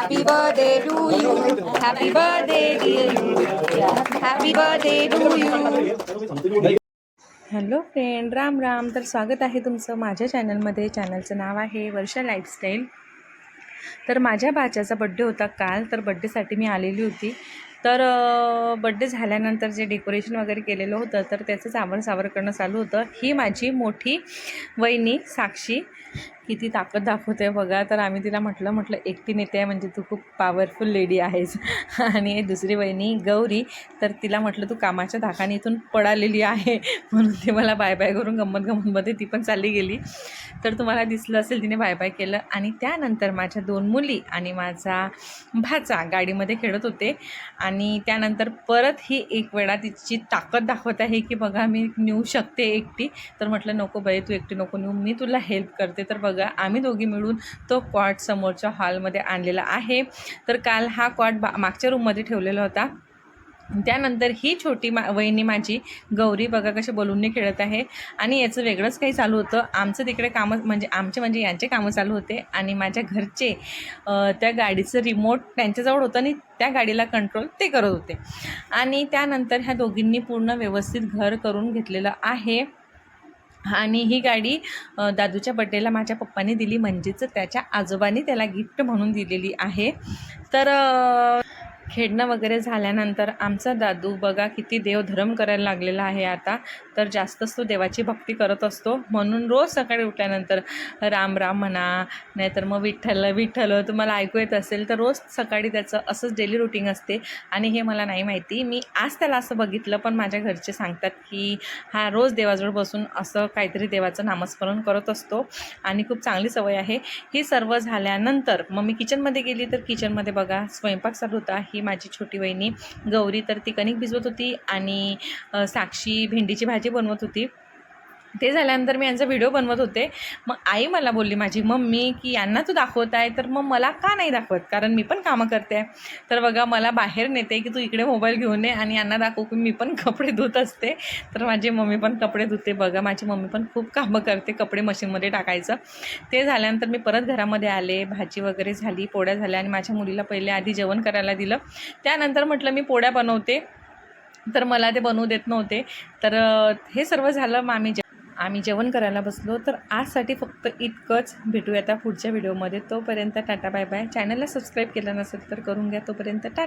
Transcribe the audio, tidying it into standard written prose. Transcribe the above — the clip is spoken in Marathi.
Happy birthday to you. Happy birthday dear you. Happy birthday to you. Hello friend, Ram Ram. तर स्वागत आहे तुमचं माझ्या चॅनलमध्ये. चॅनलचं नाव आहे वर्षा लाईफस्टाईल. तर माझ्या भाच्याचा बड्डे होता काल, तर बड्डेसाठी मी आलेली होती. तर बड्डे झाल्यानंतर जे डेकोरेशन वगैरे केलेलं होतं तर त्याचंच आवरसावर करणं चालू होतं. ही माझी मोठी वहिनी साक्षी किती ताकद दाखवते बघा. तर आम्ही तिला म्हटलं एकटी नेते आहे म्हणजे तू खूप पॉवरफुल लेडी आहेस. आणि दुसरी वहिनी गौरी, तर तिला म्हटलं तू कामाच्या धाकाने इथून पडालेली आहे, म्हणून ती मला बाय बाय करून गंमतमध्ये ती पण चालली गेली. तर तुम्हाला दिसलं असेल तिने बाय बाय केलं. आणि त्यानंतर माझ्या 2 मुली आणि माझा भाचा गाडीमध्ये खेळत होते. आणि त्यानंतर परत ही एक वेळा तिची ताकद दाखवत आहे की बघा मी नेऊ शकते एकटी. तर म्हटलं नको बाई, तू एकटी नको नेऊ, मी तुला हेल्प करते. तर बघा आम्ही दोघी मिळून तो कॉट समोरच्या हॉलमध्ये आणलेला आहे. तर काल हा कॉट मागच्या रूममध्ये ठेवलेला होता. त्यानंतर ही छोटी वहिनी माझी गौरी बघा कसे बलूनने खेळत आहे. आणि याचं वेगळंच काही चालू होतं. आमचं तिकडे कामं म्हणजे यांचे कामं चालू होते. आणि माझ्या घरचे त्या गाडीचं रिमोट त्यांच्याजवळ होतं आणि त्या गाडीला कंट्रोल ते करत होते. आणि त्यानंतर ह्या दोघींनी पूर्ण व्यवस्थित घर करून घेतलेलं आहे. आणि ही गाडी दादूच्या बड्डेला माझ्या पप्पाने दिली, म्हणजेच त्याच्या आजोबांनी त्याला गिफ्ट म्हणून दिलेली आहे. तर खेळणं वगैरे झाल्यानंतर आमचा दादू बघा किती देवधर्म करायला लागलेला आहे आता. तर जास्तच तो देवाची भक्ती करत असतो, म्हणून रोज सकाळी उठल्यानंतर राम राम म्हणा, नाहीतर मग विठ्ठल विठ्ठल तुम्हाला ऐकू येत असेल. तर रोज सकाळी त्याचं असंच डेली रुटीन असते. आणि हे मला नाही माहिती, मी आज त्याला असं बघितलं, पण माझ्या घरचे सांगतात की हा रोज देवाजवळ बसून असं काहीतरी देवाचं नामस्मरण करत असतो आणि खूप चांगली सवय आहे. ही सर्व झाल्यानंतर मग मी किचनमध्ये गेली. तर किचनमध्ये बघा स्वयंपाक चालू होता. ही माझी छोटी वहिनी गौरी तर ती कणिक भिजवत होती आणि साक्षी भेंडीची भाजी बनवत होती. ते झाल्यानंतर मी यांचा व्हिडिओ बनवत होते. मग आई मला बोलली माझी मम्मी की यांना तू दाखवत आहे तर मग मला का नाही दाखवत, कारण मी पण कामं करते. तर बघा मला बाहेर नेते की तू इकडे मोबाईल घेऊन ये आणि यांना दाखव की मी पण कपडे धुत असते. तर माझी मम्मी पण कपडे धुते बघा. माझी मम्मी पण खूप कामं करते कपडे मशीनमध्ये टाकायचं. ते झाल्यानंतर मी परत घरामध्ये आले, भाजी वगैरे झाली, पोळ्या झाल्या आणि माझ्या मुलीला पहिले आधी जेवण करायला दिलं. त्यानंतर म्हटलं मी पोळ्या बनवते, तर मला ते बनवू देत नव्हते. तर हे सर्व झालं. मग आम्ही जेवण करायला बसलो. तर आजसाठी फक्त इतकंच. भेटूया आता पुढच्या व्हिडिओमध्ये. तोपर्यंत टाटा बाय बाय. चॅनलला सबस्क्राईब केलं नसेल तर करून घ्या. तोपर्यंत टाटा.